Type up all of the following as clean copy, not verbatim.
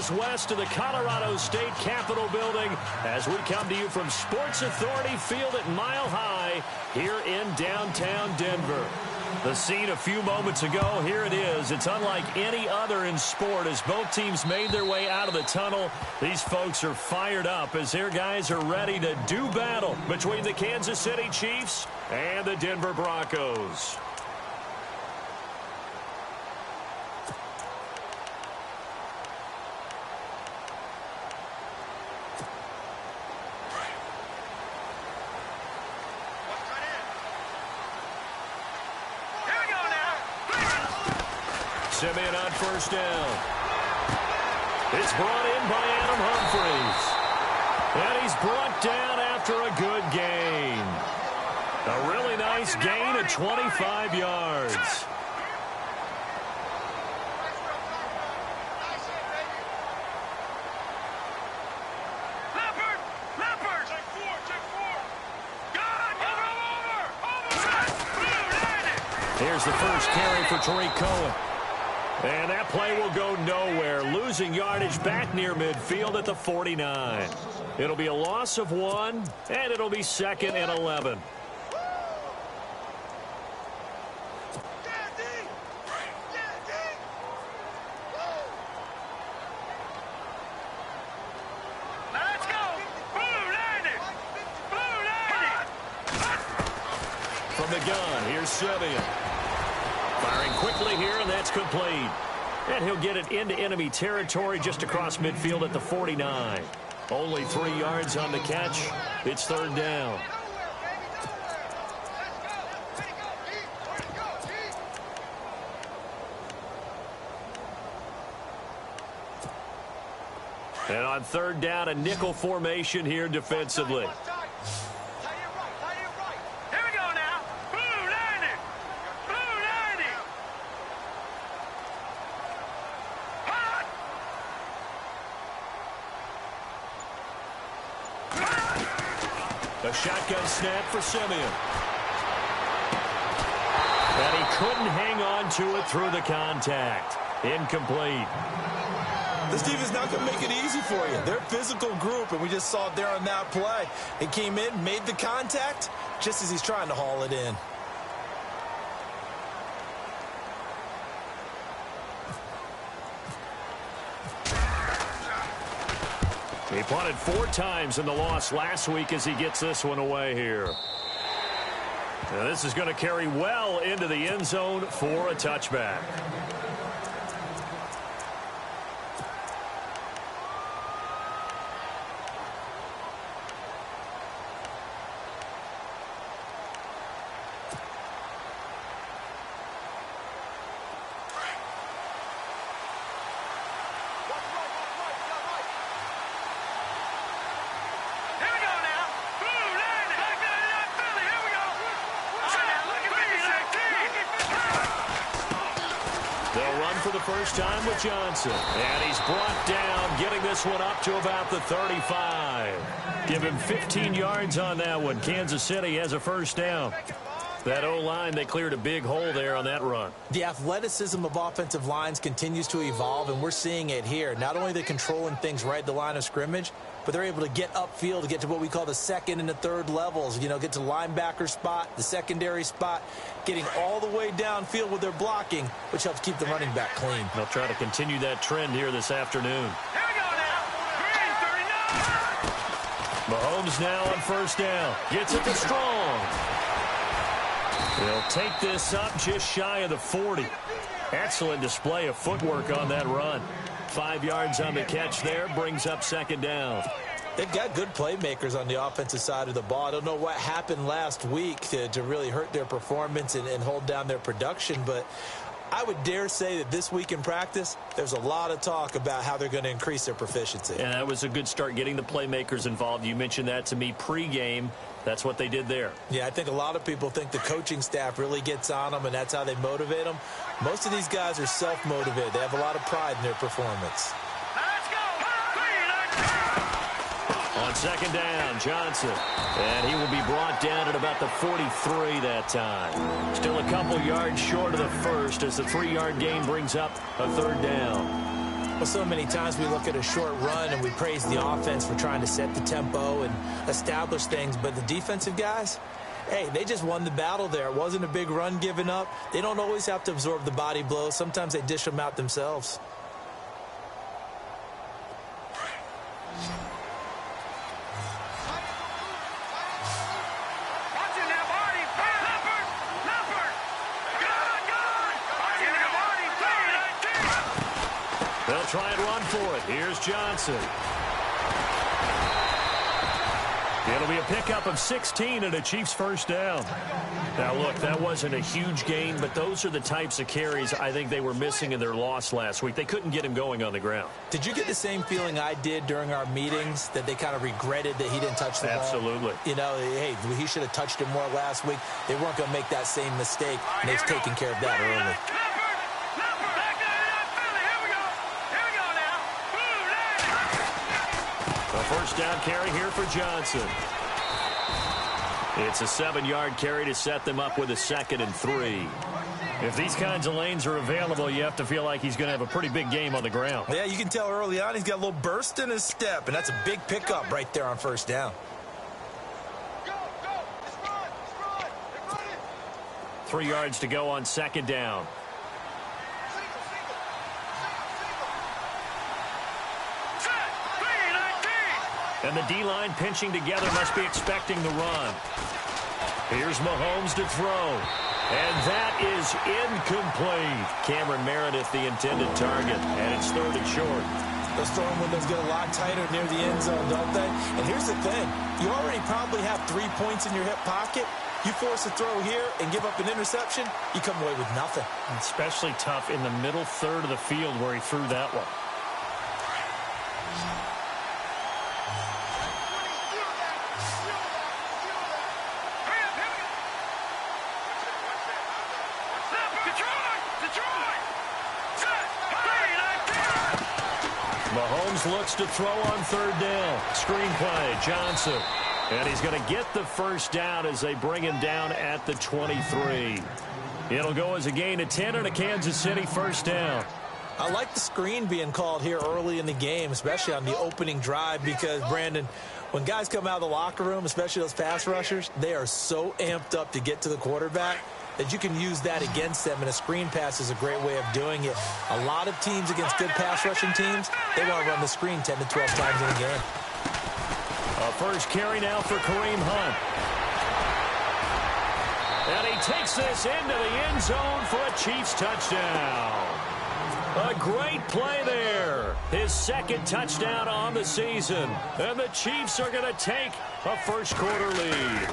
miles west of the Colorado State Capitol building as we come to you from Sports Authority Field at Mile High here in downtown Denver. The scene a few moments ago, here it is. It's unlike any other in sport as both teams made their way out of the tunnel. These folks are fired up as their guys are ready to do battle between the Kansas City Chiefs and the Denver Broncos. Simeon on first down. It's brought in by Adam Humphries. And he's brought down after a good gain. A really nice gain of 25 yards. Here's the first carry for Tariq Cohen. And that play will go nowhere, losing yardage back near midfield at the 49. It'll be a loss of 1, and it'll be 2nd and 11. From the gun, here's Simeon. Firing quickly here, and that's complete. And he'll get it into enemy territory just across midfield at the 49. Only 3 yards on the catch. It's 3rd down. And on 3rd down, a nickel formation here defensively. A shotgun snap for Simeon. And he couldn't hang on to it through the contact. Incomplete. This defense not going to make it easy for you. They're a physical group, and we just saw it there on that play. He came in, made the contact, just as he's trying to haul it in. He punted 4 times in the loss last week as he gets this one away here. Now this is going to carry well into the end zone for a touchback. For the first time with Johnson. And he's brought down, getting this one up to about the 35. Give him 15 yards on that one. Kansas City has a first down. That O-line, they cleared a big hole there on that run. The athleticism of offensive lines continues to evolve, and we're seeing it here. Not only are they controlling things right at the line of scrimmage, but they're able to get upfield to get to what we call the 2nd and the 3rd levels. You know, get to the linebacker spot, the secondary spot, getting all the way downfield with their blocking, which helps keep the running back clean. They'll try to continue that trend here this afternoon. Here we go now. 39. Mahomes now on first down. Gets it to Strong. They'll take this up just shy of the 40. Excellent display of footwork on that run. 5 yards on the catch there, brings up 2nd down. They've got good playmakers on the offensive side of the ball. I don't know what happened last week to really hurt their performance and hold down their production, but I would dare say that this week in practice, there's a lot of talk about how they're going to increase their proficiency. And that was a good start getting the playmakers involved. You mentioned that to me pregame. That's what they did there. Yeah, I think a lot of people think the coaching staff really gets on them, and that's how they motivate them. Most of these guys are self-motivated. They have a lot of pride in their performance. Let's go. On 2nd down, Johnson. And he will be brought down at about the 43 that time. Still a couple yards short of the first as the 3-yard gain brings up a 3rd down. Well, so many times we look at a short run and we praise the offense for trying to set the tempo and establish things, but the defensive guys, hey, they just won the battle there. It wasn't a big run given up. They don't always have to absorb the body blows. Sometimes they dish them out themselves. They'll try and run for it. Here's Johnson. It'll be a pickup of 16 and a Chiefs first down. Now, look, that wasn't a huge gain, but those are the types of carries I think they were missing in their loss last week. They couldn't get him going on the ground. Did you get the same feeling I did during our meetings, that they kind of regretted that he didn't touch the ball? Absolutely. You know, hey, he should have touched it more last week. They weren't going to make that same mistake, and they've taken care of that early. First down carry here for Johnson. It's a 7-yard carry to set them up with a 2nd and 3. If these kinds of lanes are available, you have to feel like he's going to have a pretty big game on the ground. Yeah, you can tell early on he's got a little burst in his step, and that's a big pickup right there on first down. 3 yards to go on 2nd down. And the D-line pinching together, must be expecting the run. Here's Mahomes to throw. And that is incomplete. Cameron Meredith, the intended target. And it's 3rd and short. Those throwing windows get a lot tighter near the end zone, don't they? And here's the thing. You already probably have 3 points in your hip pocket. You force a throw here and give up an interception, you come away with nothing. Especially tough in the middle third of the field where he threw that one. Mahomes looks to throw on 3rd down. Screen play, Johnson. And he's going to get the first down as they bring him down at the 23. It'll go as a gain of 10 and a Kansas City first down. I like the screen being called here early in the game, especially on the opening drive, because, Brandon, when guys come out of the locker room, especially those pass rushers, they are so amped up to get to the quarterback that you can use that against them, and a screen pass is a great way of doing it. A lot of teams against good pass rushing teams, they want to run the screen 10 to 12 times in a game. A first carry now for Kareem Hunt. And he takes this into the end zone for a Chiefs touchdown. A great play there. His 2nd touchdown on the season. And the Chiefs are going to take a first-quarter lead.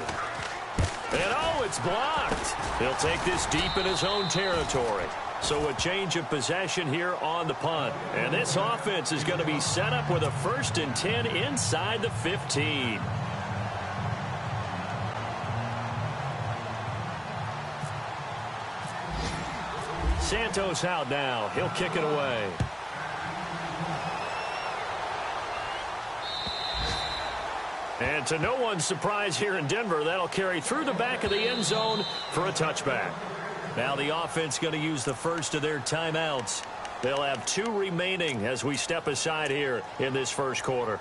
And, oh, it's blocked. He'll take this deep in his own territory. So a change of possession here on the punt. And this offense is going to be set up with a 1st and 10 inside the 15. Santos out now. He'll kick it away. And to no one's surprise here in Denver, that'll carry through the back of the end zone for a touchback. Now the offense going to use the first of their timeouts. They'll have 2 remaining as we step aside here in this first quarter.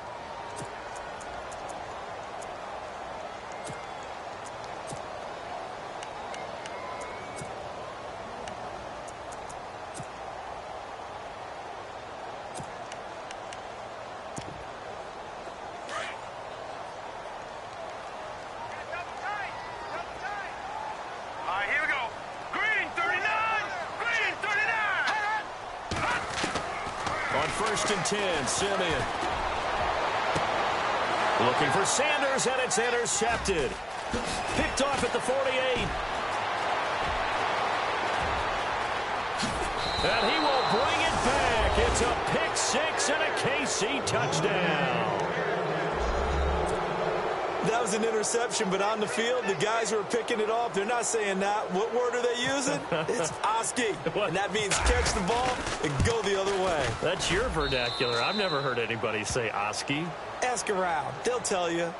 First and 10, Simeon. Looking for Sanders, and it's intercepted. Picked off at the 48. And he will bring it back. It's a pick 6 and a KC touchdown. That was an interception, but on the field, the guys who are picking it off, they're not saying that. What word are they using? It's Oski. And that means catch the ball and go the other way. That's your vernacular. I've never heard anybody say Oski. Ask around. They'll tell you.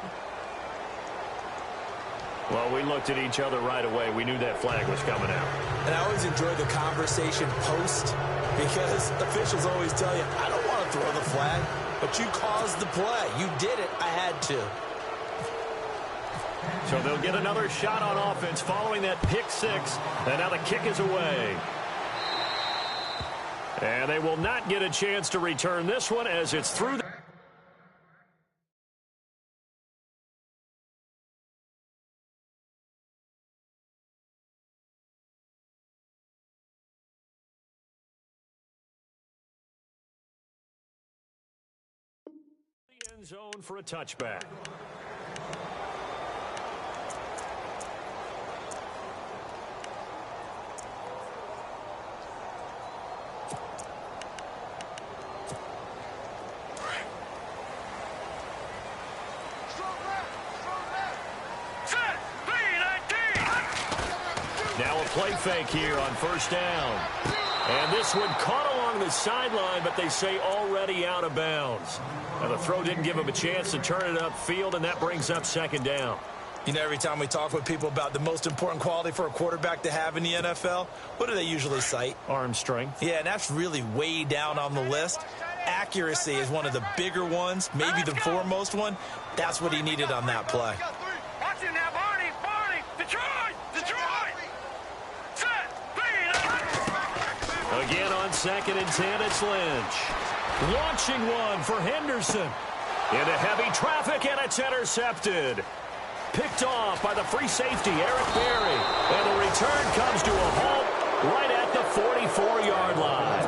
Well, we looked at each other right away. We knew that flag was coming out. And I always enjoy the conversation post, because officials always tell you, I don't to throw the flag, but you caused the play. You did it. I had to. So they'll get another shot on offense following that pick six. And now the kick is away. And they will not get a chance to return this one as it's through the end zone for a touchback. Now a play fake here on first down. And this one caught along the sideline, but they say already out of bounds. Now the throw didn't give him a chance to turn it upfield, and that brings up second down. You know, every time we talk with people about the most important quality for a quarterback to have in the NFL, what do they usually cite? Arm strength. Yeah, and that's really way down on the list. Accuracy is one of the bigger ones, maybe the foremost one. That's what he needed on that play. Again on 2nd and 10, it's Lynch. Launching one for Henderson. Into heavy traffic, and it's intercepted. Picked off by the free safety, Eric Berry. And the return comes to a halt right at the 44-yard line.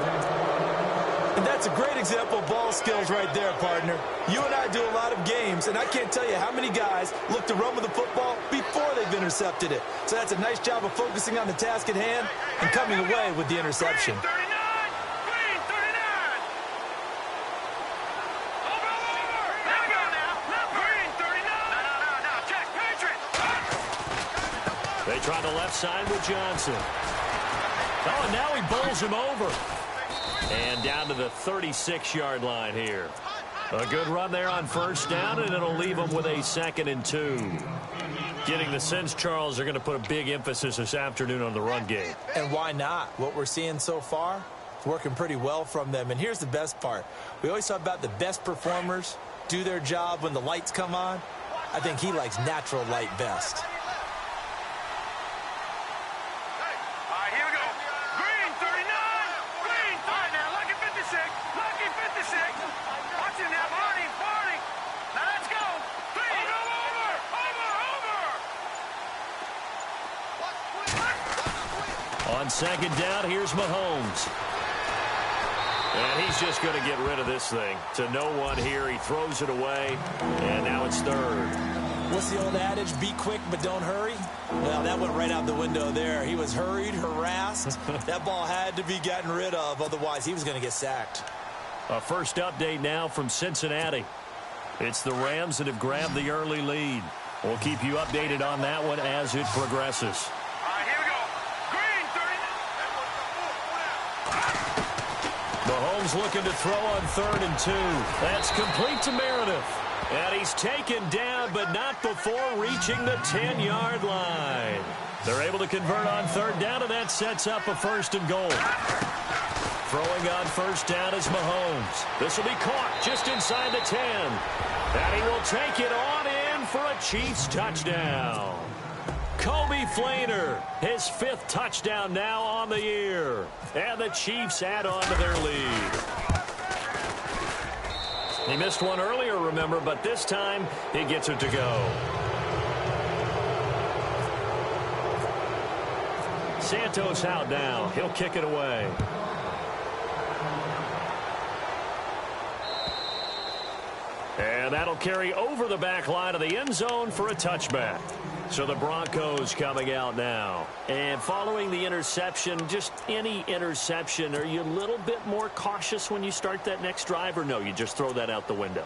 And that's a great example of ball skills right there, partner. You and I do a lot of games, and I can't tell you how many guys look to run with the football before they've intercepted it. So that's a nice job of focusing on the task at hand and coming away with the interception. They try the left side with Johnson. Oh, and now he bowls him over. And down to the 36-yard line here. A good run there on first down, and it'll leave them with a 2nd and 2. Getting the sense, Charles, they're going to put a big emphasis this afternoon on the run game. And why not? What we're seeing so far, it's working pretty well from them. And here's the best part. We always talk about the best performers do their job when the lights come on. I think he likes natural light best. On 2nd down, here's Mahomes. And he's just going to get rid of this thing. To no one here, he throws it away, and now it's 3rd. What's the old adage, be quick but don't hurry? Well, that went right out the window there. He was hurried, harassed. That ball had to be gotten rid of, otherwise he was going to get sacked. A first update now from Cincinnati. It's the Rams that have grabbed the early lead. We'll keep you updated on that one as it progresses. Mahomes looking to throw on 3rd and 2. That's complete to Meredith. And he's taken down, but not before reaching the 10-yard line. They're able to convert on 3rd down, and that sets up a 1st and goal. Throwing on first down is Mahomes. This will be caught just inside the 10. And he will take it on in for a Chiefs touchdown. Kobe Flainer, his 5th touchdown now on the year. And the Chiefs add on to their lead. He missed one earlier, remember, but this time he gets it to go. Santos out now. He'll kick it away. And that'll carry over the back line of the end zone for a touchback. So the Broncos coming out now. And following the interception, just any interception, are you a little bit more cautious when you start that next drive, or no, you just throw that out the window?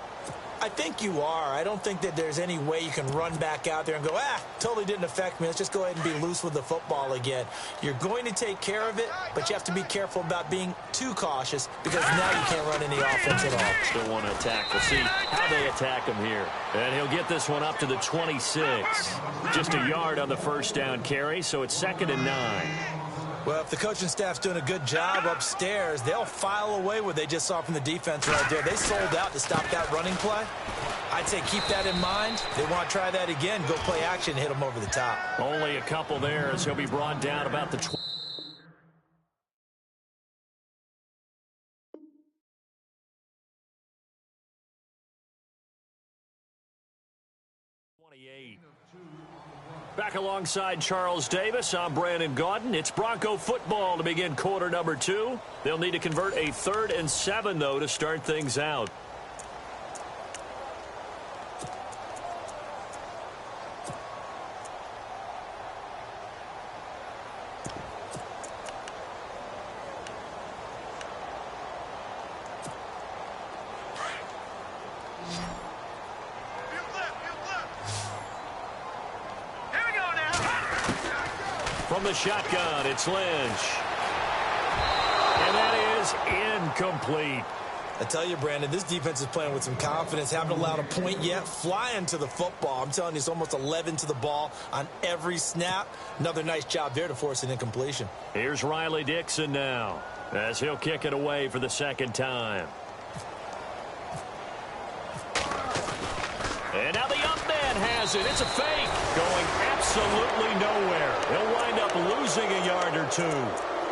I think you are. I don't think that there's any way you can run back out there and go, totally didn't affect me. Let's just go ahead and be loose with the football again. You're going to take care of it, but you have to be careful about being too cautious because now you can't run any offense at all. Still want to attack. We'll see how they attack him here. And he'll get this one up to the 26. Just a yard on the first down carry, so it's 2nd and 9. Well, if the coaching staff's doing a good job upstairs, they'll file away what they just saw from the defense right there. They sold out to stop that running play. I'd say keep that in mind. They want to try that again, go play action, hit them over the top. Only a couple there as he'll be brought down about the 20. Back alongside Charles Davis, I'm Brandon Gaudin. It's Bronco football to begin quarter number 2. They'll need to convert a 3rd and 7, though, to start things out. From the shotgun, it's Lynch. And that is incomplete. I tell you, Brandon, this defense is playing with some confidence. Haven't allowed a point yet. Flying to the football. I'm telling you, it's almost 11 to the ball on every snap. Another nice job there to force an incompletion. Here's Riley Dixon now as he'll kick it away for the 2nd time. And now the up man has it. It's a fake. Going absolutely nowhere. He'll wind up losing a yard or 2.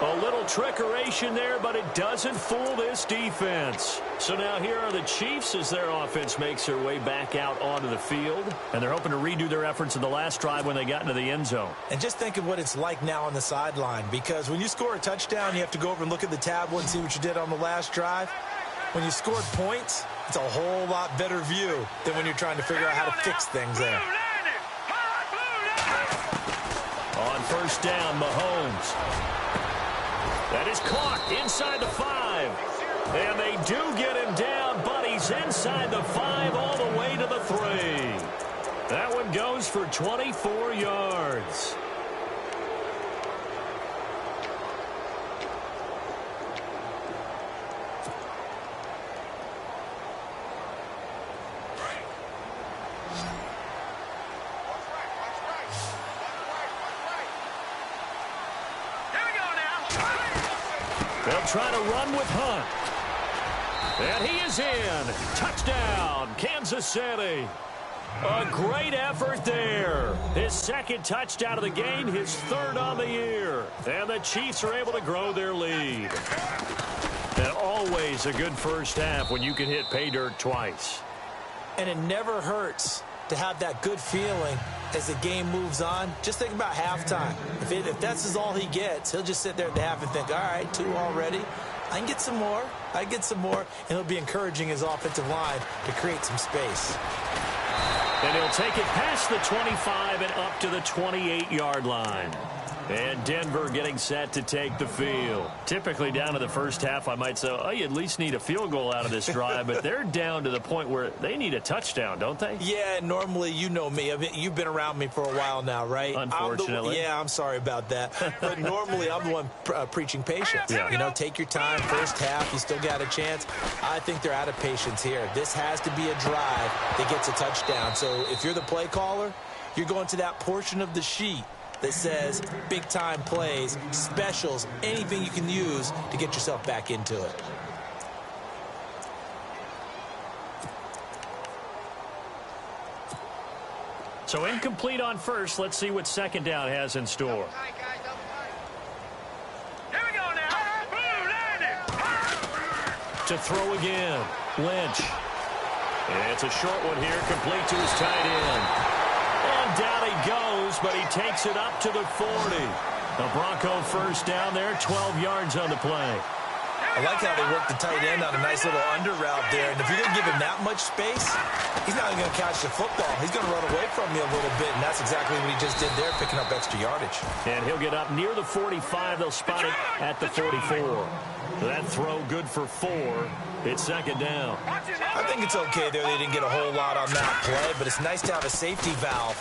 A little trickeration there, but it doesn't fool this defense. So now here are the Chiefs as their offense makes their way back out onto the field. And they're hoping to redo their efforts in the last drive when they got into the end zone. And just think of what it's like now on the sideline. Because when you score a touchdown, you have to go over and look at the tablet and see what you did on the last drive. When you scored points, it's a whole lot better view than when you're trying to figure out how to fix things there. On 1st down, Mahomes. That is caught inside the 5. And they do get him down, but he's inside the 5 all the way to the 3. That one goes for 24 yards. They'll try to run with Hunt. And he is in. Touchdown, Kansas City. A great effort there. His 2nd touchdown of the game, his 3rd on the year. And the Chiefs are able to grow their lead. And always a good first half when you can hit pay dirt twice. And it never hurts to have that good feeling as the game moves on. Just think about halftime. If that's all he gets, he'll just sit there at the half and think, all right, 2 already. I can get some more. I get some more. And he'll be encouraging his offensive line to create some space. And he'll take it past the 25 and up to the 28-yard line. And Denver getting set to take the field. Typically down to the first half, I might say, oh, you at least need a field goal out of this drive. But they're down to the point where they need a touchdown, don't they? Yeah, normally, you know me. I mean, you've been around me for a while now, right? Unfortunately. I'm sorry about that. But normally, I'm the one preaching patience. Yeah. You know, take your time. First half, you still got a chance. I think they're out of patience here. This has to be a drive that gets a touchdown. So if you're the play caller, you're going to that portion of the sheet that says big-time plays, specials, anything you can use to get yourself back into it. So incomplete on first. Let's see what 2nd down has in store. Here we go now. To throw again, Lynch. And it's a short one here, complete to his tight end. And down he goes, but he takes it up to the 40. The Bronco 1st down there, 12 yards on the play. I like how they work the tight end on a nice little under route there. And if you're going to give him that much space, he's not going to catch the football. He's going to run away from you a little bit, and that's exactly what he just did there, picking up extra yardage. And he'll get up near the 45. They'll spot it at the 44. That throw good for 4. It's 2nd down. I think it's okay there. They didn't get a whole lot on that play, but it's nice to have a safety valve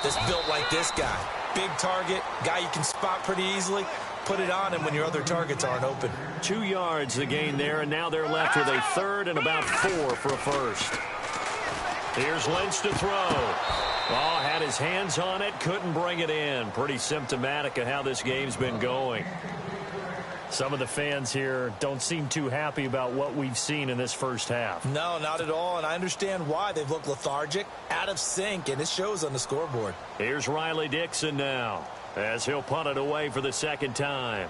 that's built like this guy. Big target, guy you can spot pretty easily. Put it on him when your other targets aren't open. 2 yards the gain there, and now they're left with a 3rd and about 4 for a first. Here's Lynch to throw. Oh, had his hands on it, couldn't bring it in. Pretty symptomatic of how this game's been going. Some of the fans here don't seem too happy about what we've seen in this first half. No, not at all, and I understand why. They've looked lethargic, out of sync, and it shows on the scoreboard. Here's Riley Dixon now, as he'll punt it away for the second time.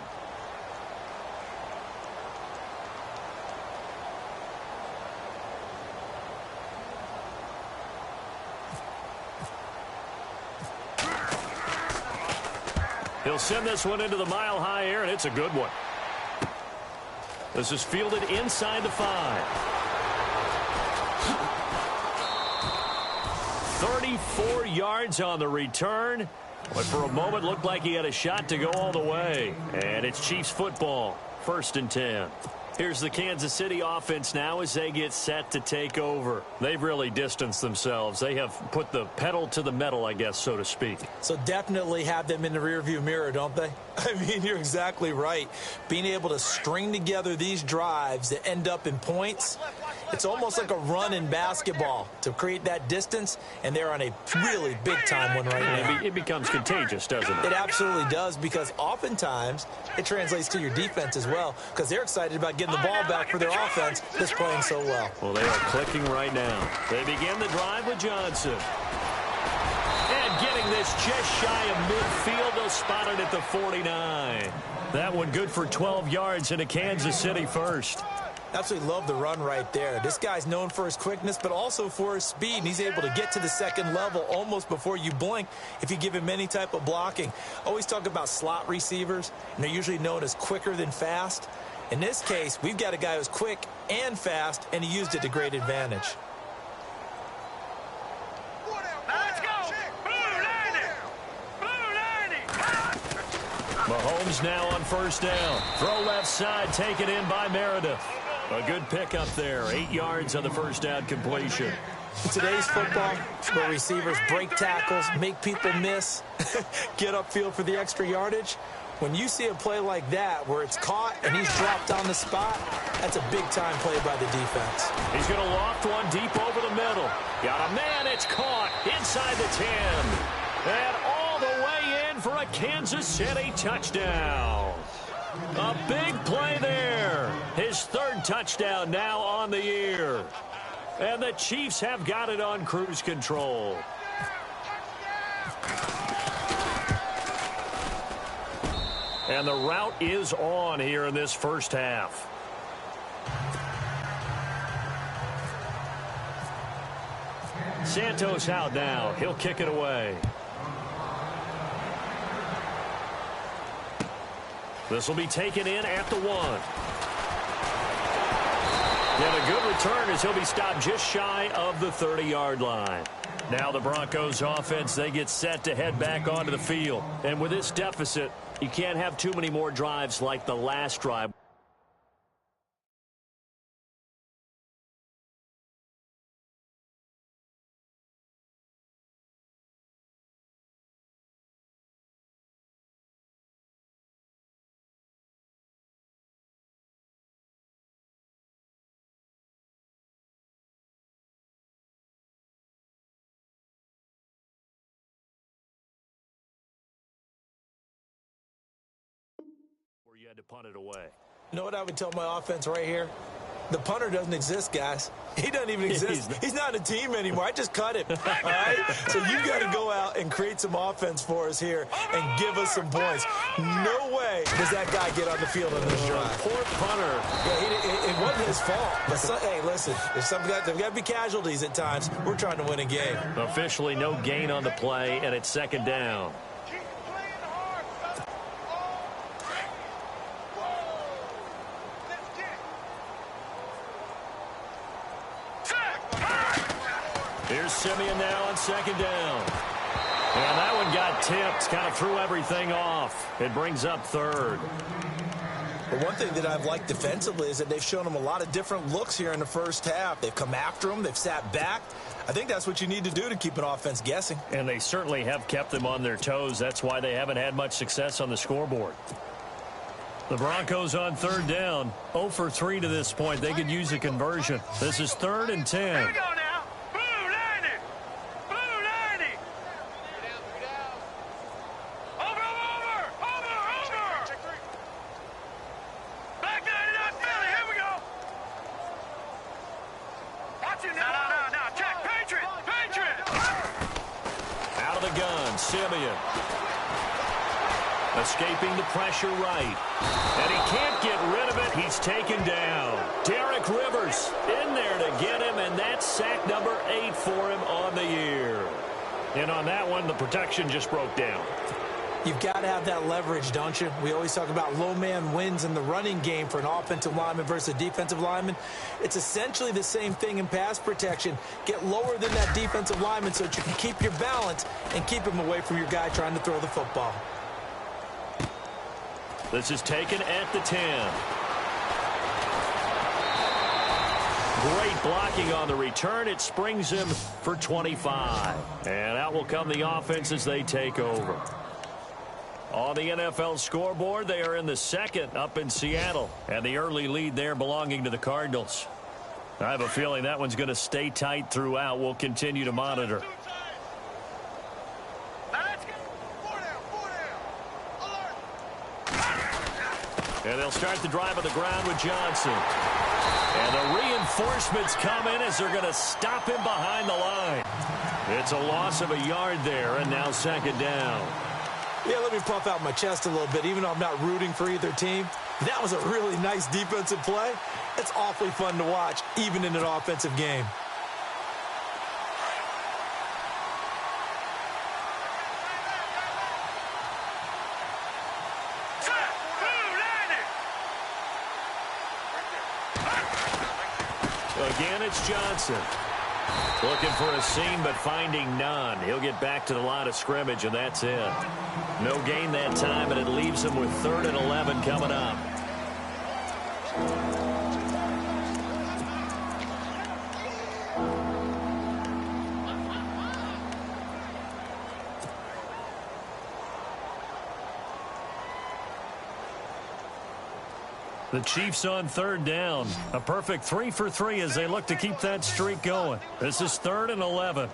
He'll send this one into the mile-high air, and it's a good one. This is fielded inside the 5. 34 yards on the return, but for a moment looked like he had a shot to go all the way. And it's Chiefs football, 1st and 10. Here's the Kansas City offense now as they get set to take over. They've really distanced themselves. They have put the pedal to the metal, I guess, so to speak. So definitely have them in the rearview mirror, don't they? I mean, you're exactly right. Being able to string together these drives that end up in points, it's almost like a run in basketball to create that distance, and they're on a really big-time one right now. It becomes contagious, doesn't it? It absolutely does, because oftentimes it translates to your defense as well, because they're excited about getting the ball back for their offense that's playing so well. Well, they are clicking right now. They begin the drive with Johnson. And getting this just shy of midfield, they'll spot it at the 49. That one good for 12 yards into Kansas City first. Absolutely love the run right there. This guy's known for his quickness, but also for his speed, and he's able to get to the second level almost before you blink if you give him any type of blocking. Always talk about slot receivers, and they're usually known as quicker than fast. In this case, we've got a guy who's quick and fast, and he used it to great advantage. Let's go! Blue lining! Mahomes now on 1st down. Throw left side, taken in by Meredith. A good pick up there. 8 yards on the 1st down completion. In today's football, where receivers break tackles, make people miss, get upfield for the extra yardage, when you see a play like that where it's caught and he's dropped on the spot, that's a big-time play by the defense. He's going to loft one deep over the middle. Got a man, it's caught inside the 10. And all the way in for a Kansas City touchdown. A big play there. His 3rd touchdown now on the year. And the Chiefs have got it on cruise control. And the route is on here in this first half. Santos out now. He'll kick it away. This will be taken in at the 1. And a good return as he'll be stopped just shy of the 30-yard line. Now the Broncos offense, they get set to head back onto the field. And with this deficit, you can't have too many more drives like the last drive. You had to punt it away. You know what I would tell my offense right here? The punter doesn't exist, guys. He doesn't even exist. He's not a team anymore. I just cut him. All right? So you've got to go out and create some offense for us here and give us some points. No way does that guy get on the field on this drive. Poor punter. Yeah, it wasn't his fault. But hey, listen, there's got to be casualties at times. We're trying to win a game. Officially no gain on the play, and it's 2nd down. Here's Simeon now on 2nd down. And that one got tipped, kind of threw everything off. It brings up 3rd. But one thing that I've liked defensively is that they've shown them a lot of different looks here in the first half. They've come after them. They've sat back. I think that's what you need to do to keep an offense guessing. And they certainly have kept them on their toes. That's why they haven't had much success on the scoreboard. The Broncos on 3rd down. 0 for 3 to this point. They could use a conversion. This is 3rd and 10. Here we go now. Blue lining! No. Check. Patriot. Out of the gun, Simeon. Escaping the pressure right. And he can't get rid of it. He's taken down. Derek Rivers in there to get him, and that's sack number 8 for him on the year. And on that one, the protection just broke down. You've got to have that leverage, don't you? We always talk about low man wins in the running game for an offensive lineman versus a defensive lineman. It's essentially the same thing in pass protection. Get lower than that defensive lineman so that you can keep your balance and keep him away from your guy trying to throw the football. This is taken at the 10. Great blocking on the return. It springs him for 25. And out will come the offense as they take over. On the NFL scoreboard, they are in the second up in Seattle. And the early lead there belonging to the Cardinals. I have a feeling that one's going to stay tight throughout. We'll continue to monitor. And they'll start the drive on the ground with Johnson. And the reinforcements come in as they're going to stop him behind the line. It's a loss of a yard there, and now second down. Yeah, let me puff out my chest a little bit, even though I'm not rooting for either team. That was a really nice defensive play. It's awfully fun to watch, even in an offensive game. Again, it's Johnson. Looking for a seam, but finding none. He'll get back to the line of scrimmage, and that's it. No gain that time, and it leaves him with 3rd and 11 coming up. The Chiefs on 3rd down. A perfect 3 for 3 as they look to keep that streak going. This is 3rd and 11.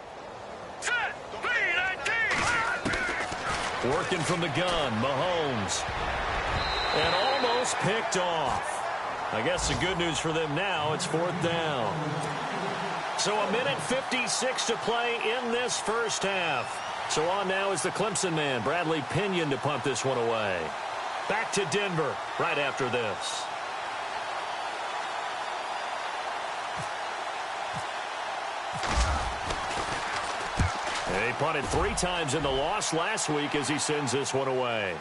Working from the gun, Mahomes. And almost picked off. I guess the good news for them now, it's 4th down. So a minute 56 to play in this first half. So on now is the Clemson man, Bradley Pinion, to punt this one away. Back to Denver right after this. He punted 3 times in the loss last week as he sends this one away.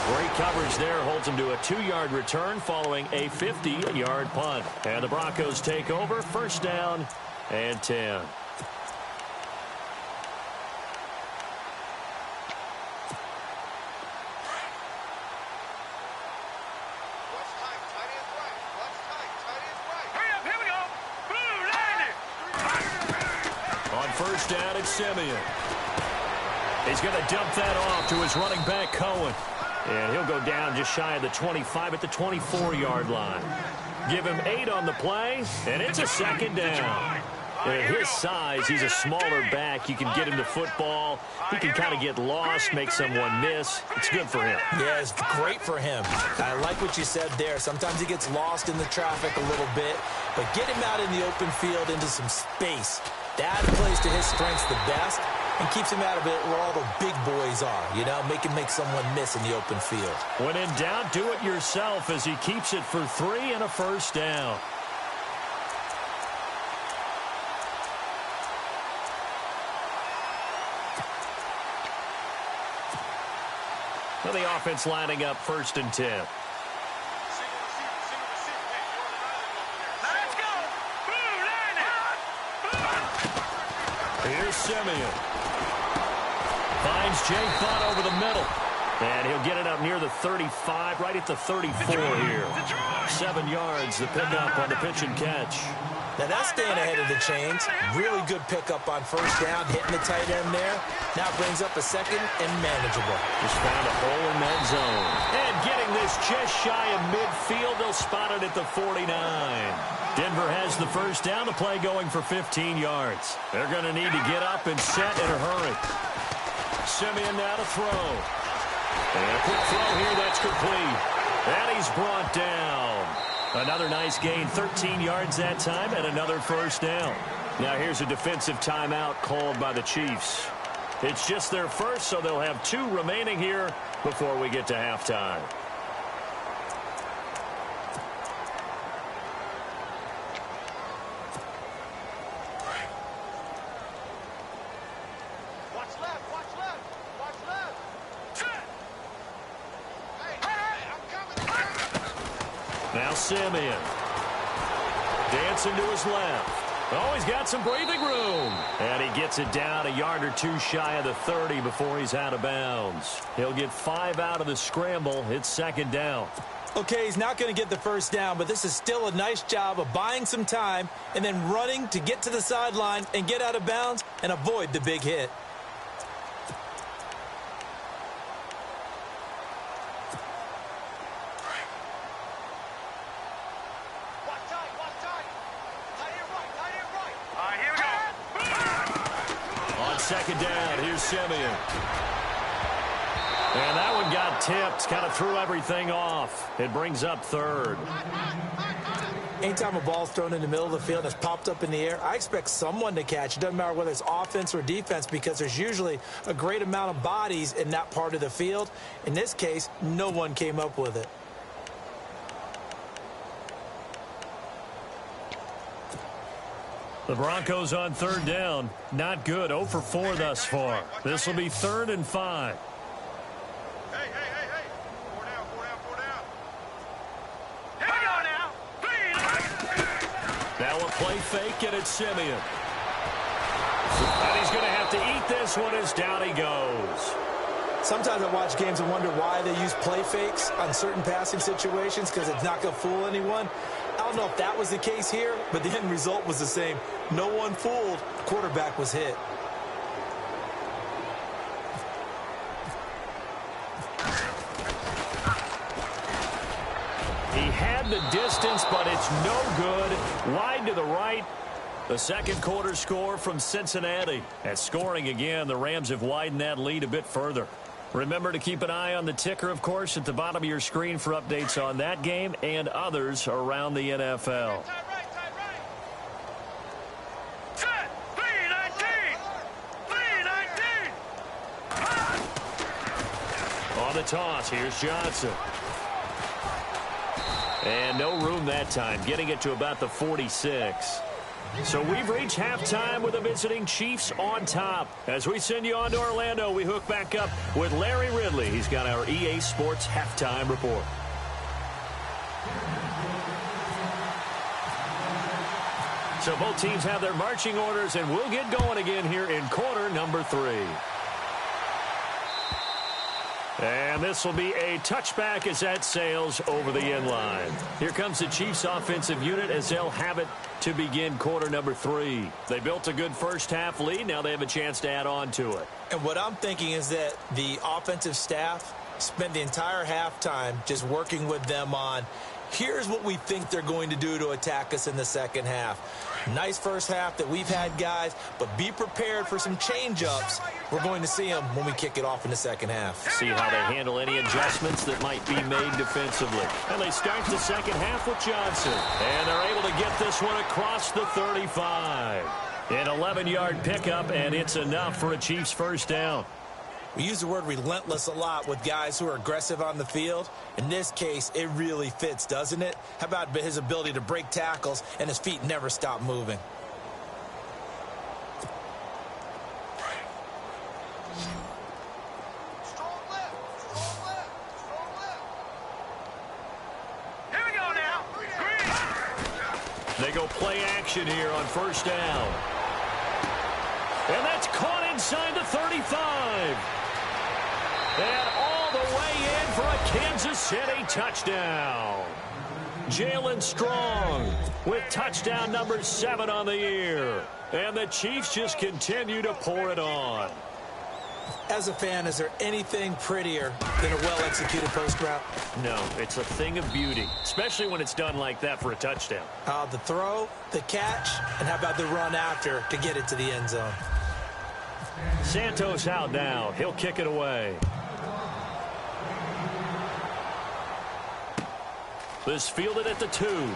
Great coverage there, holds him to a 2-yard return following a 50-yard punt. And the Broncos take over, 1st down and 10. First down, it's Simeon. He's going to dump that off to his running back, Cohen. And he'll go down just shy of the 25 at the 24-yard line. Give him 8 on the play, and it's a 2nd down. And at his size, he's a smaller back. You can get him to football. He can kind of get lost, make someone miss. It's good for him. Yeah, it's great for him. I like what you said there. Sometimes he gets lost in the traffic a little bit, but get him out in the open field into some space. That plays to his strengths the best and keeps him out of it where all the big boys are, you know, make someone miss in the open field. When in doubt, do it yourself as he keeps it for 3 and a 1st down. Well, the offense lining up 1st and 10. Here's Simeon. Finds Jake Butt over the middle. And he'll get it up near the 35, right at the 34 here. 7 yards, the pickup on the pitch and catch. Now that's staying ahead of the chains. Really good pickup on 1st down, hitting the tight end there. Now brings up a 2nd and manageable. Just found a hole in that zone. And getting this just shy of midfield, they'll spot it at the 49. Denver has the 1st down, the play going for 15 yards. They're going to need to get up and set in a hurry. Simeon now to throw. And a quick throw here, that's complete. And he's brought down. Another nice gain, 13 yards that time, and another first down. Now here's a defensive timeout called by the Chiefs. It's just their first, so they'll have 2 remaining here before we get to halftime. Now Simeon. Dancing to his left. Oh, he's got some breathing room. And he gets it down a yard or 2 shy of the 30 before he's out of bounds. He'll get 5 out of the scramble. It's second down. Okay, he's not going to get the first down, but this is still a nice job of buying some time and then running to get to the sideline and get out of bounds and avoid the big hit. Second down, here's Simeon. And that one got tipped, kind of threw everything off. It brings up third. Anytime a ball's thrown in the middle of the field and it's popped up in the air, I expect someone to catch. It doesn't matter whether it's offense or defense because there's usually a great amount of bodies in that part of the field. In this case, no one came up with it. The Broncos on third down. Not good. 0 for 4 thus far. This will be 3rd and 5. Hey. 4 down. Here we go now. Now a play fake, and it's Simeon. And he's going to have to eat this one as down he goes. Sometimes I watch games and wonder why they use play fakes on certain passing situations because it's not going to fool anyone. I don't know if that was the case here, but the end result was the same. No one fooled. Quarterback was hit. He had the distance, but it's no good. Wide to the right. The second quarter score from Cincinnati. At scoring again, the Rams have widened that lead a bit further. Remember to keep an eye on the ticker, of course, at the bottom of your screen for updates on that game and others around the NFL. Set. B-19. On the toss, here's Johnson. And no room that time, getting it to about the 46. So we've reached halftime with the visiting Chiefs on top. As we send you on to Orlando, we hook back up with Larry Ridley. He's got our EA Sports halftime report. So both teams have their marching orders, and we'll get going again here in quarter number 3. And this will be a touchback as that sails over the end line. Here comes the Chiefs offensive unit as they'll have it to begin quarter number 3. They built a good first half lead. Now they have a chance to add on to it. And what I'm thinking is that the offensive staff spent the entire halftime just working with them on here's what we think they're going to do to attack us in the second half. Nice first half that we've had, guys, but be prepared for some change-ups. We're going to see them when we kick it off in the second half. See how they handle any adjustments that might be made defensively. And they start the second half with Johnson. And they're able to get this one across the 35. An 11-yard pickup, and it's enough for a Chiefs first down. We use the word relentless a lot with guys who are aggressive on the field. In this case, it really fits, doesn't it? How about his ability to break tackles and his feet never stop moving? Here we go now. They go play action here on first down. And that's caught inside the 35. And all the way in for a Kansas City touchdown. Jalen Strong with touchdown number 7 on the year. And the Chiefs just continue to pour it on. As a fan, is there anything prettier than a well-executed post route? No, it's a thing of beauty, especially when it's done like that for a touchdown. The throw, the catch, and how about the run after to get it to the end zone? Santos out now. He'll kick it away. This fielded at the 2. And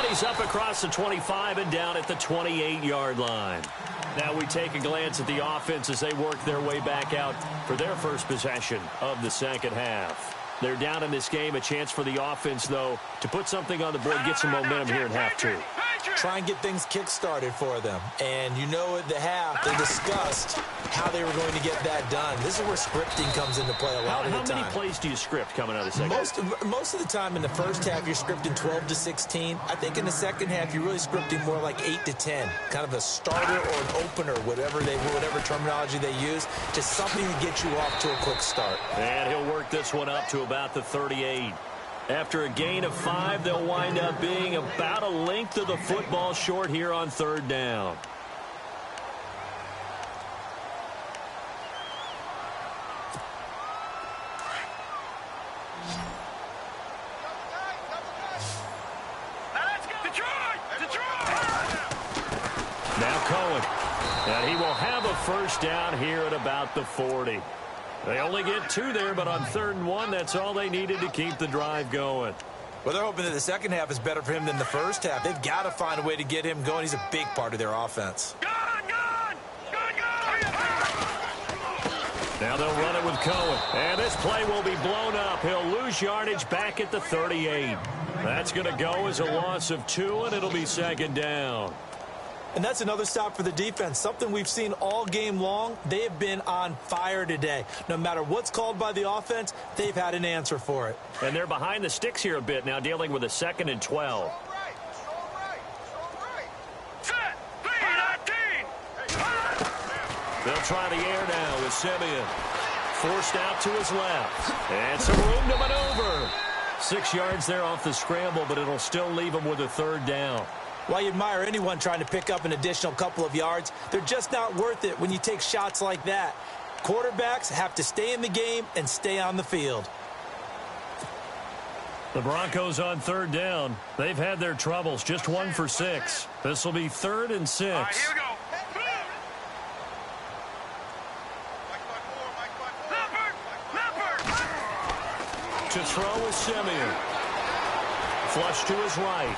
he's up across the 25 and down at the 28-yard line. Now we take a glance at the offense as they work their way back out for their first possession of the second half. They're down in this game. A chance for the offense, though, to put something on the board, get some momentum here in half 2. Try and get things kick-started for them. And you know at the half, they discussed how they were going to get that done. This is where scripting comes into play a lot of the time. How many plays do you script coming out of the second half? Most of the time in the first half, you're scripting 12 to 16. I think in the second half, you're really scripting more like 8 to 10. Kind of a starter or an opener, whatever terminology they use. Just something to get you off to a quick start. And he'll work this one up to about the 38. After a gain of 5, they'll wind up being about a length of the football short here on third down. Now Cohen. And he will have a first down here at about the 40. They only get 2 there, but on 3rd and 1, that's all they needed to keep the drive going. Well, they're hoping that the second half is better for him than the first half. They've got to find a way to get him going. He's a big part of their offense. Now they'll run it with Cohen. And this play will be blown up. He'll lose yardage back at the 38. That's going to go as a loss of 2, and it'll be 2nd down. And that's another stop for the defense, something we've seen all game long. They have been on fire today. No matter what's called by the offense, they've had an answer for it. And they're behind the sticks here a bit now, dealing with a 2nd and 12. They'll try the air now with Simeon. Forced out to his left. And some room to maneuver. 6 yards there off the scramble, but it'll still leave him with a 3rd down. While you admire anyone trying to pick up an additional couple of yards, they're just not worth it when you take shots like that. Quarterbacks have to stay in the game and stay on the field. The Broncos on 3rd down. They've had their troubles, just 1 for 6. This will be 3rd and 6. All right, here we go. To throw is Simeon. Flush to his right.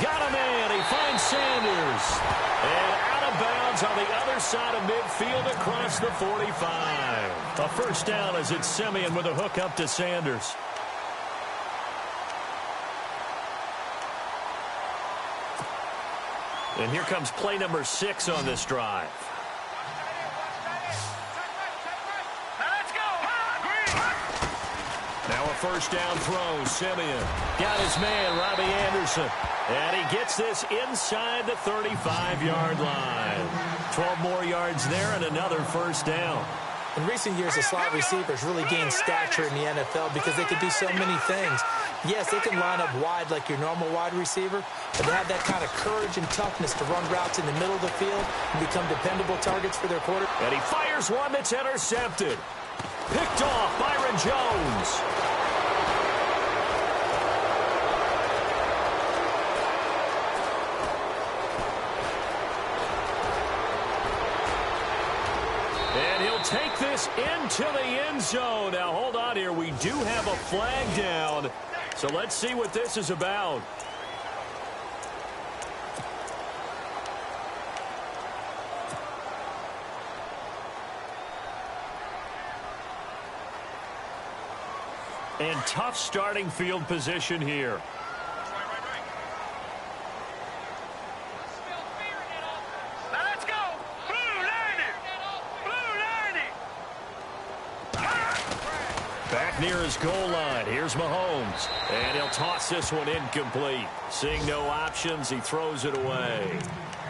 Got him in. He finds Sanders. And out of bounds on the other side of midfield across the 45. A first down as it's Simeon with a hook up to Sanders. And here comes play number 6 on this drive. Now a first down throw. Simeon got his man, Robbie Anderson. And he gets this inside the 35-yard line. 12 more yards there and another first down. In recent years, the slot receivers really gained stature in the NFL because they could do so many things. Yes, they can line up wide like your normal wide receiver, but they have that kind of courage and toughness to run routes in the middle of the field and become dependable targets for their quarterback. And he fires one that's intercepted. Picked off Byron Jones. And he'll take this into the end zone. Now, hold on here. We do have a flag down. So let's see what this is about. And tough starting field position here. Let's go. Blue 90. Blue 90. Back near his goal line. Here's Mahomes. And he'll toss this one incomplete. Seeing no options, he throws it away.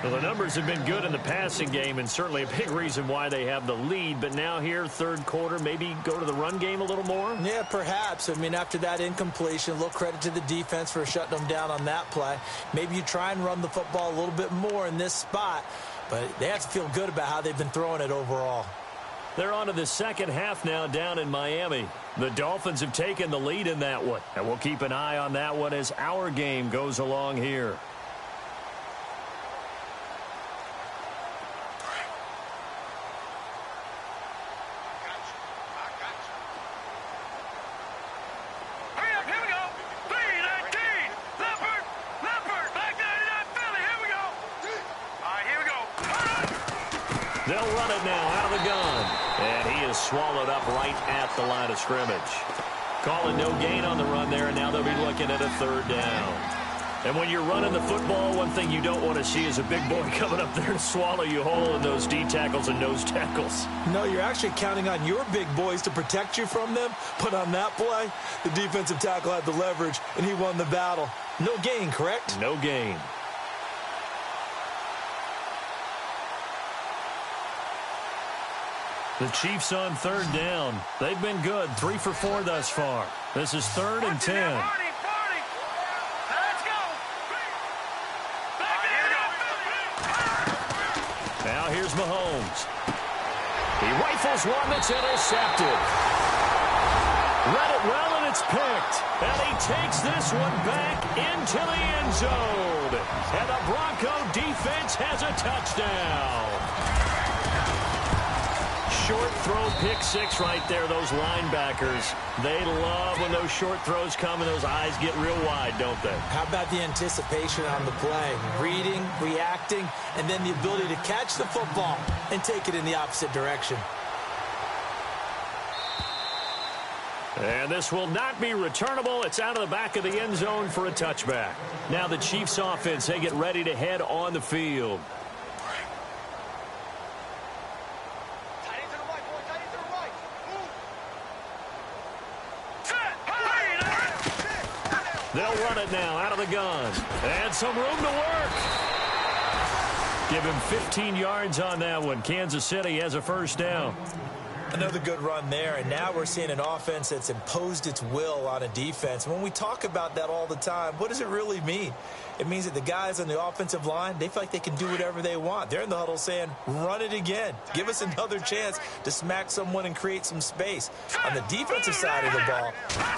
Well, the numbers have been good in the passing game and certainly a big reason why they have the lead. But now here, third quarter, maybe go to the run game a little more? Yeah, perhaps. I mean, after that incompletion, a little credit to the defense for shutting them down on that play. Maybe you try and run the football a little bit more in this spot. But they have to feel good about how they've been throwing it overall. They're on to the second half now down in Miami. The Dolphins have taken the lead in that one. And we'll keep an eye on that one as our game goes along here. They'll run it now out of the gun. And he is swallowed up right at the line of scrimmage. Calling no gain on the run there, and now they'll be looking at a third down. And when you're running the football, one thing you don't want to see is a big boy coming up there to swallow you whole in those D tackles and nose tackles. No, you're actually counting on your big boys to protect you from them. But on that play, the defensive tackle had the leverage, and he won the battle. No gain, correct? No gain. The Chiefs on third down. They've been good, 3 for 4 thus far. This is 3rd and 10. Now here's Mahomes. He rifles one that's intercepted. Read it well, and it's picked. And he takes this one back into the end zone. And the Bronco defense has a touchdown. Short throw, pick six right there. Those linebackers, they love when those short throws come and those eyes get real wide, don't they? How about the anticipation on the play? Reading, reacting, and then the ability to catch the football and take it in the opposite direction. And this will not be returnable. It's out of the back of the end zone for a touchback. Now the Chiefs offense, they get ready to head on the field. They'll run it now out of the gun. And some room to work. Give him 15 yards on that one. Kansas City has a first down. Another good run there, and now we're seeing an offense that's imposed its will on a defense. When we talk about that all the time, what does it really mean? It means that the guys on the offensive line, they feel like they can do whatever they want. They're in the huddle saying, run it again. Give us another chance to smack someone and create some space. On the defensive side of the ball,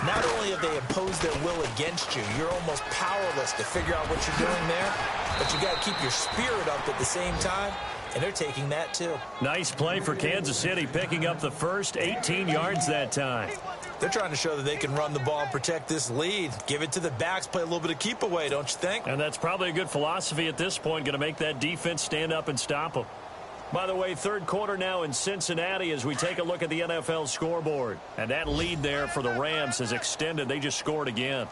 not only have they imposed their will against you, you're almost powerless to figure out what you're doing there, but you got to keep your spirit up at the same time. And they're taking that, too. Nice play for Kansas City, picking up the first 18 yards that time. They're trying to show that they can run the ball and protect this lead. Give it to the backs, play a little bit of keep away, don't you think? And that's probably a good philosophy at this point, going to make that defense stand up and stop them. By the way, third quarter now in Cincinnati as we take a look at the NFL scoreboard. And that lead there for the Rams has extended. They just scored again.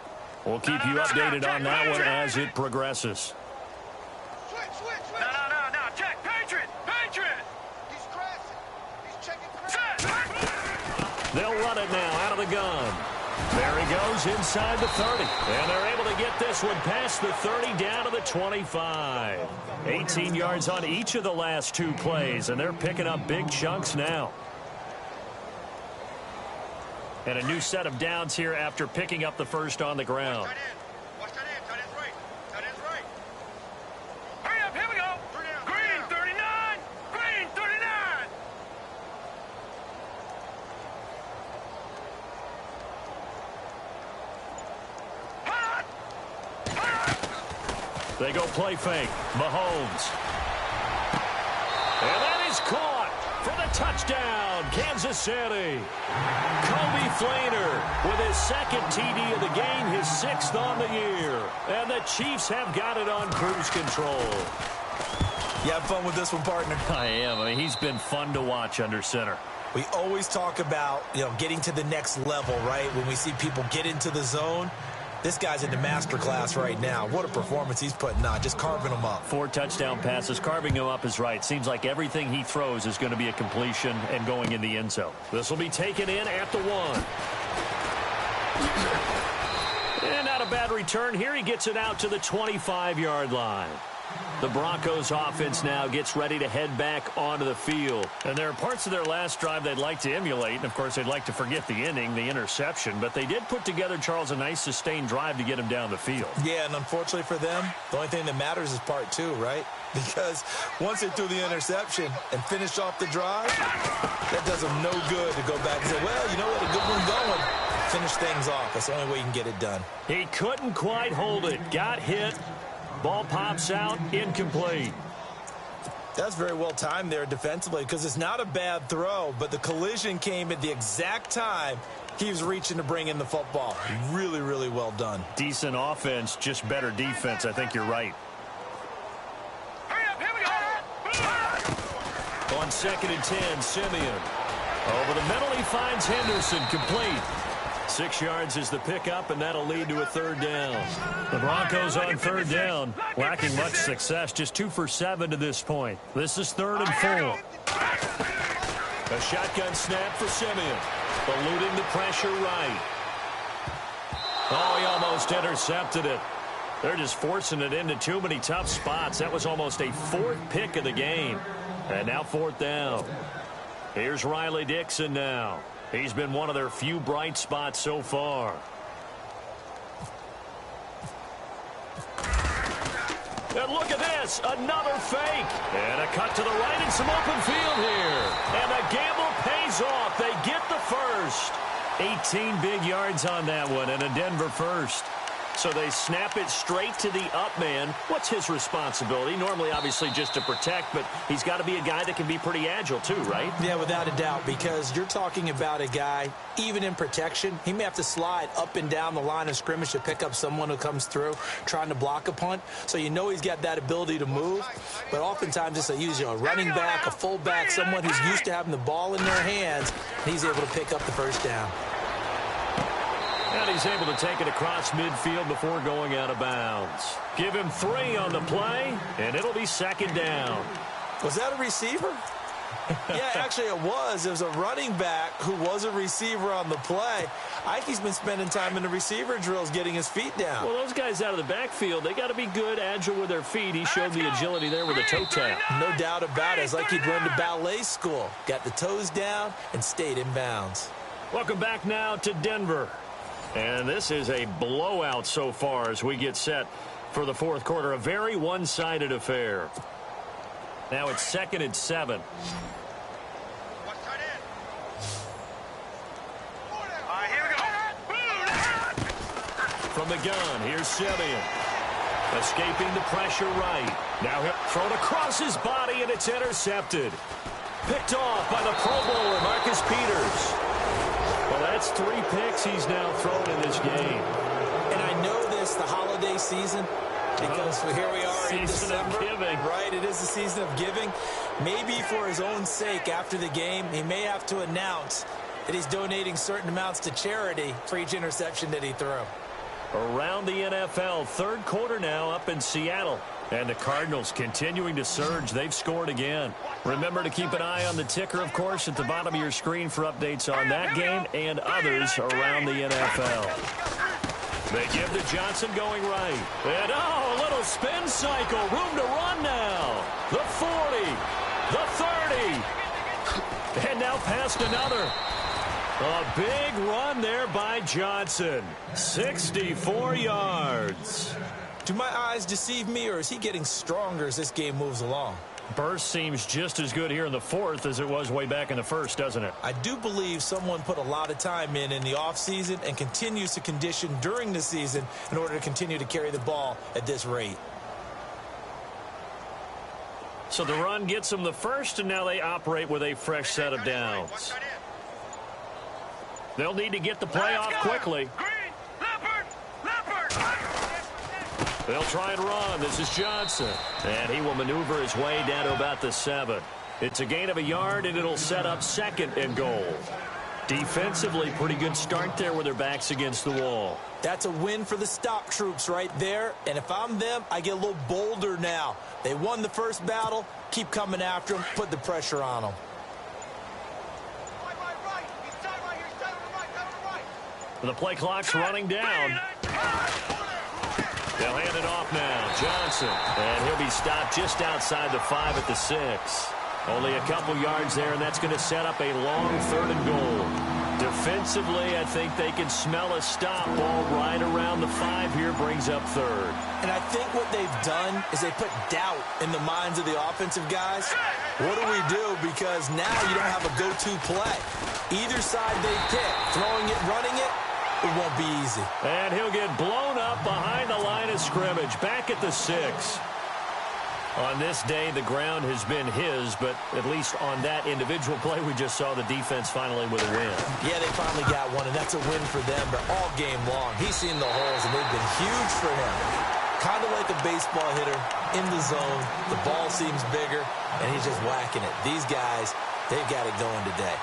We'll keep you updated on that one as it progresses. They'll run it now out of the gun. There he goes inside the 30. And they're able to get this one past the 30 down to the 25. 18 yards on each of the last two plays, and they're picking up big chunks now. And a new set of downs here after picking up the first on the ground. Hurry up, here we go. Green 39. Green 39. They go play fake. Mahomes. And that is caught for the touchdown, Kansas City. Kobe Flainer with his second TD of the game, his 6th on the year. And the Chiefs have got it on cruise control. You have fun with this one, partner? I am. I mean, he's been fun to watch under center. We always talk about, getting to the next level, right? When we see people get into the zone. This guy's in the master class right now. What a performance he's putting on, just carving them up. 4 touchdown passes. Carving him up is right. Seems like everything he throws is going to be a completion and going in the end zone. This will be taken in at the 1. And not a bad return here. He gets it out to the 25-yard line. The Broncos offense now gets ready to head back onto the field. And there are parts of their last drive they'd like to emulate. And, of course, they'd like to forget the ending, the interception. But they did put together, Charles, a nice sustained drive to get him down the field. Yeah, and unfortunately for them, the only thing that matters is part 2, right? Because once they threw the interception and finished off the drive, that does them no good to go back and say, well, you know what, a good one going. Finish things off. That's the only way you can get it done. He couldn't quite hold it. Got hit. Ball pops out, incomplete. That's very well timed there defensively because it's not a bad throw, but the collision came at the exact time he was reaching to bring in the football. Really, really well done. Decent offense, just better defense. I think you're right. Hurry up, here we go. On second and 10. Simeon. Over the middle, he finds Henderson, complete. 6 yards is the pickup, and that'll lead to a third down. The Broncos on third down, lacking much success, just 2 for 7 to this point. This is 3rd and 4. A shotgun snap for Simeon, eluding the pressure right. Oh, he almost intercepted it. They're just forcing it into too many tough spots. That was almost a 4th pick of the game. And now 4th down. Here's Riley Dixon now. He's been one of their few bright spots so far. And look at this, another fake. And a cut to the right and some open field here. And the gamble pays off. They get the first. 18 big yards on that one and a Denver first. So they snap it straight to the up man. What's his responsibility? Normally, obviously, just to protect, but he's got to be a guy that can be pretty agile too, right? Yeah, without a doubt, because you're talking about a guy, even in protection, he may have to slide up and down the line of scrimmage to pick up someone who comes through trying to block a punt. So you know he's got that ability to move, but oftentimes it's usually a running back, a fullback, someone who's used to having the ball in their hands, and he's able to pick up the first down. And he's able to take it across midfield before going out of bounds. Give him 3 on the play, and it'll be 2nd down. Was that a receiver? Yeah, actually it was. It was a running back who was a receiver on the play. I think he's been spending time in the receiver drills getting his feet down. Well, those guys out of the backfield, they got to be good, agile with their feet. He showed the agility there with a toe tap. No doubt about it. It's like he'd run to ballet school. Got the toes down and stayed in bounds. Welcome back now to Denver. And this is a blowout so far as we get set for the 4th quarter. A very one-sided affair. Now it's 2nd and 7. From the gun, here's Simeon. Escaping the pressure right. Now he'll throw it across his body, and it's intercepted. Picked off by the Pro Bowler, Marcus Peters. Well, that's 3 picks he's now thrown in this game. And I know this, the holiday season, because here we are in December. Season of giving. Right, it is the season of giving. Maybe for his own sake after the game, he may have to announce that he's donating certain amounts to charity for each interception that he threw. Around the NFL, 3rd quarter now up in Seattle. And the Cardinals continuing to surge. They've scored again. Remember to keep an eye on the ticker, of course, at the bottom of your screen for updates on that game and others around the NFL. They give to Johnson going right. And, oh, a little spin cycle. Room to run now. The 40. The 30. And now past another. A big run there by Johnson. 64 yards. Do my eyes deceive me, or is he getting stronger as this game moves along? Burst seems just as good here in the 4th as it was way back in the 1st, doesn't it? I do believe someone put a lot of time in the offseason and continues to condition during the season in order to continue to carry the ball at this rate. So the run gets them the first, and now they operate with a fresh set of downs. They'll need to get the play off quickly. They'll try and run. This is Johnson. And he will maneuver his way down to about the 7. It's a gain of a yard, and it'll set up 2nd and goal. Defensively, pretty good start there with their backs against the wall. That's a win for the stop troops right there. And if I'm them, I get a little bolder now. They won the first battle. Keep coming after them. Put the pressure on them. The play clock's running down. They'll hand it off now. Johnson. And he'll be stopped just outside the 5 at the 6. Only a couple yards there, and that's going to set up a long 3rd and goal. Defensively, I think they can smell a stop. Ball right around the 5 here, brings up 3rd. And I think what they've done is they put doubt in the minds of the offensive guys. What do we do? Because now you don't have a go-to play. Either side they pick, throwing it, running it, it won't be easy. And he'll get blown up behind the line of scrimmage, back at the 6. On this day, the ground has been his, but at least on that individual play, we just saw the defense finally with a win. Yeah, they finally got one, and that's a win for them, but all game long, he's seen the holes, and they've been huge for him. Kind of like a baseball hitter in the zone. The ball seems bigger, and he's just whacking it. These guys, they've got it going today.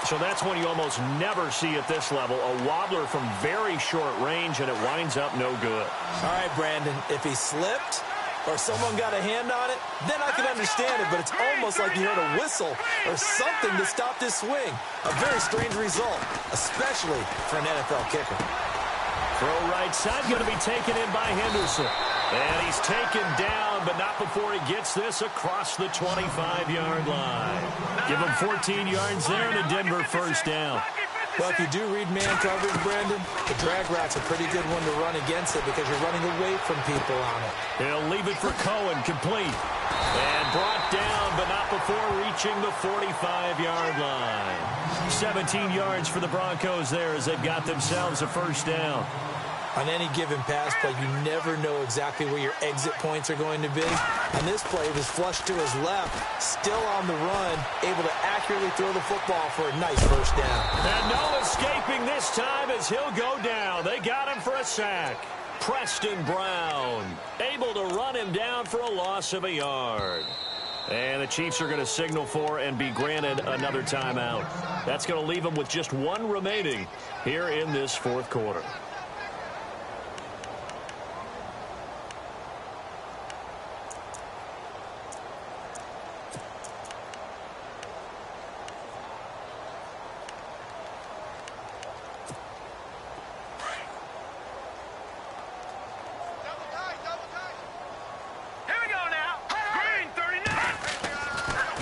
So that's one you almost never see at this level. A wobbler from very short range, and it winds up no good. All right, Brandon, if he slipped or someone got a hand on it, then I can understand it, but it's almost like you heard a whistle or something to stop this swing. A very strange result, especially for an NFL kicker. Throw right side, going to be taken in by Henderson. And he's taken down, but not before he gets this across the 25-yard line. Give him 14 yards there and a Denver first down. Well, if you do read man coverage, Brandon, the drag route's a pretty good one to run against it because you're running away from people on it. He'll leave it for Cohen, complete. And brought down, but not before reaching the 45-yard line. 17 yards for the Broncos there as they've got themselves a first down. On any given pass play, you never know exactly where your exit points are going to be. On this play, it was flushed to his left, still on the run, able to accurately throw the football for a nice first down. And no escaping this time as he'll go down. They got him for a sack. Preston Brown able to run him down for a loss of a yard. And the Chiefs are going to signal for and be granted another timeout. That's going to leave them with just one remaining here in this fourth quarter.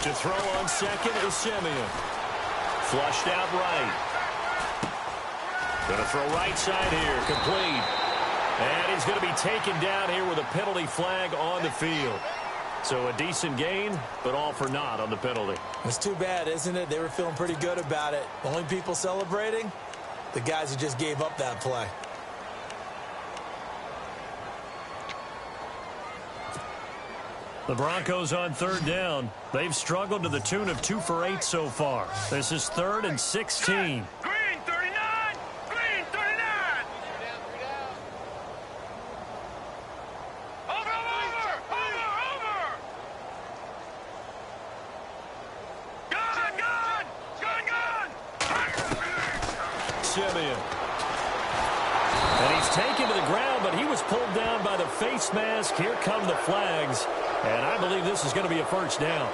To throw on second is Simeon. Flushed out right. Going to throw right side here. Complete. And he's going to be taken down here with a penalty flag on the field. So a decent gain, but all for naught on the penalty. It's too bad, isn't it? They were feeling pretty good about it. The only people celebrating, the guys who just gave up that play. The Broncos on third down. They've struggled to the tune of 2 for 8 so far. This is 3rd and 16. Green 39! Green 39! Over! Gun! Simeon. And he's taken to the ground, but he was pulled down by the face mask. Here come the flags. And I believe this is going to be a first down.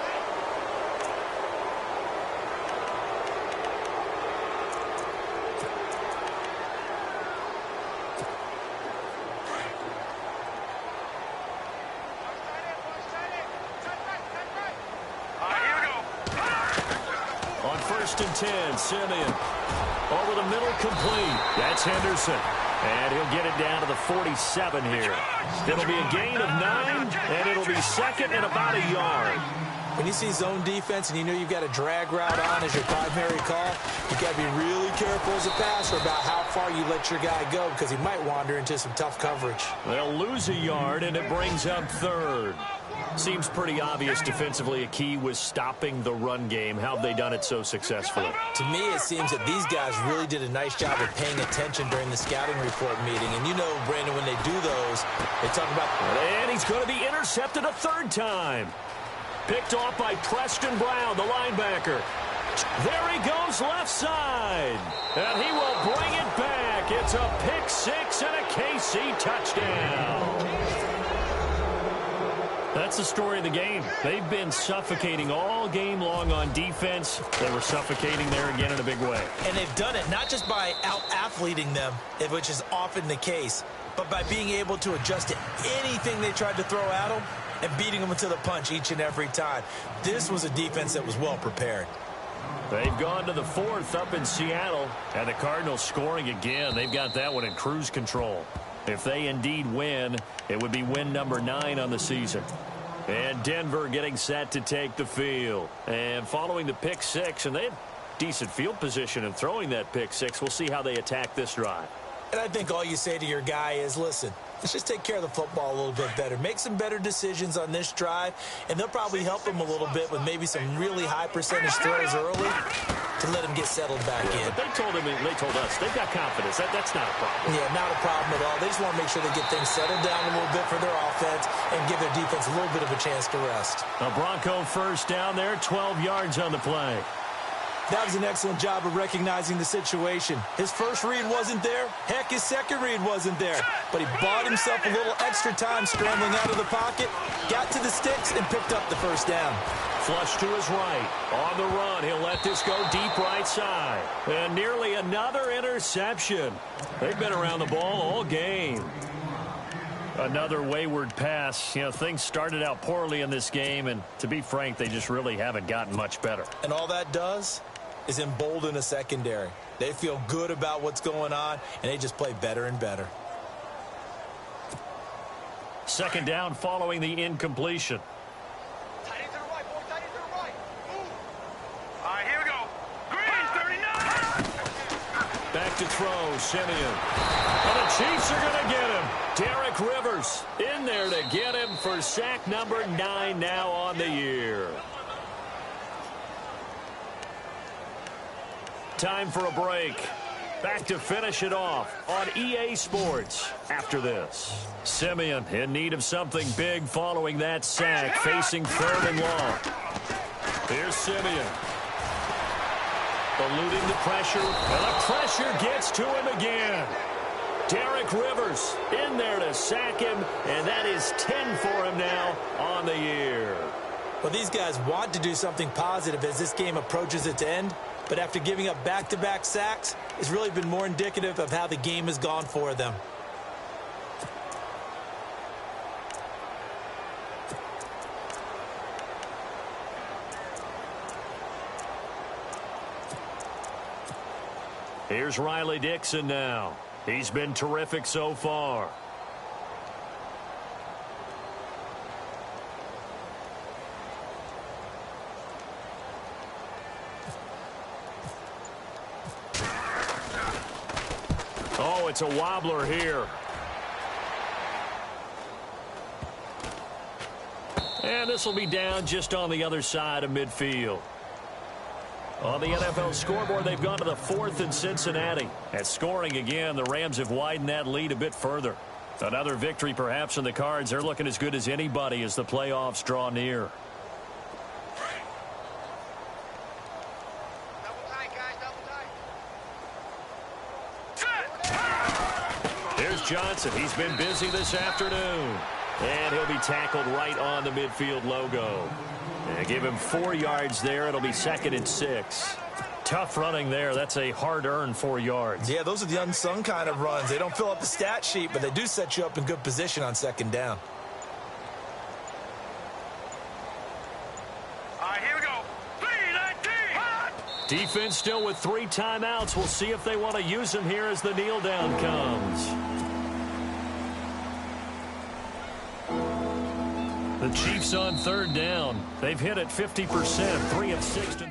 On 1st and 10, Simeon. Over the middle, complete. That's Henderson. And he'll get it down to the 47 here. It'll be a gain of 9, and it'll be 2nd and about a yard. When you see zone defense and you know you've got a drag route on as your primary call, you've got to be really careful as a passer about how far you let your guy go because he might wander into some tough coverage. They'll lose a yard, and it brings up 3rd. Seems pretty obvious defensively a key was stopping the run game. How have they done it so successfully? To me, it seems that these guys really did a nice job of paying attention during the scouting report meeting. And you know, Brandon, when they do those, they talk about... And he's going to be intercepted a 3rd time. Picked off by Preston Brown, the linebacker. There he goes left side. And he will bring it back. It's a pick 6 and a KC touchdown. That's the story of the game. They've been suffocating all game long on defense. They were suffocating there again in a big way. And they've done it not just by out-athleting them, which is often the case, but by being able to adjust to anything they tried to throw at them and beating them to the punch each and every time. This was a defense that was well prepared. They've gone to the 4th up in Seattle, and the Cardinals scoring again. They've got that one in cruise control. If they indeed win, it would be win number 9 on the season. And Denver getting set to take the field. And following the pick 6, and they had decent field position in throwing that pick 6. We'll see how they attack this drive. And I think all you say to your guy is, listen, let's just take care of the football a little bit better. Make some better decisions on this drive, and they'll probably help him a little bit with maybe some really high percentage throws early to let him get settled back in. But they told us they've got confidence. That's not a problem. Yeah, not a problem at all. They just want to make sure they get things settled down a little bit for their offense and give their defense a little bit of a chance to rest. A Bronco first down there, 12 yards on the play. That was an excellent job of recognizing the situation. His first read wasn't there. Heck, his second read wasn't there. But he bought himself a little extra time scrambling out of the pocket, got to the sticks, and picked up the first down. Flush to his right. On the run, he'll let this go deep right side. And nearly another interception. They've been around the ball all game. Another wayward pass. You know, things started out poorly in this game, and to be frank, they just really haven't gotten much better. And all that does is embolden a secondary. They feel good about what's going on, and they just play better and better. Second down following the incompletion. Tight end to the right, boy. Tight end to the right. Move. All right, here we go. Green, 39. Back to throw, Simeon. And the Chiefs are going to get him. Derek Rivers in there to get him for sack number 9 now on the year. Time for a break. Back to finish it off on EA Sports after this. Simeon in need of something big following that sack, facing 3rd and long. Here's Simeon. Eluding the pressure, and the pressure gets to him again. Derek Rivers in there to sack him, and that is 10 for him now on the year. Well, these guys want to do something positive as this game approaches its end, but after giving up back-to-back sacks, it's really been more indicative of how the game has gone for them. Here's Riley Dixon now. He's been terrific so far. Oh, it's a wobbler here. And this will be down just on the other side of midfield. On the NFL scoreboard, they've gone to the 4th in Cincinnati. At scoring again, the Rams have widened that lead a bit further. Another victory perhaps in the cards. They're looking as good as anybody as the playoffs draw near. Double tight, guys, double tight. Here's Johnson. He's been busy this afternoon. And he'll be tackled right on the midfield logo. And give him 4 yards there. It'll be 2nd and 6. Tough running there. That's a hard-earned 4 yards. Yeah, those are the unsung kind of runs. They don't fill up the stat sheet, but they do set you up in good position on 2nd down. All right, here we go. 3-19. Defense still with 3 timeouts. We'll see if they want to use them here as the kneel down comes. The Chiefs on 3rd down. They've hit it 50%, 3 of 6 to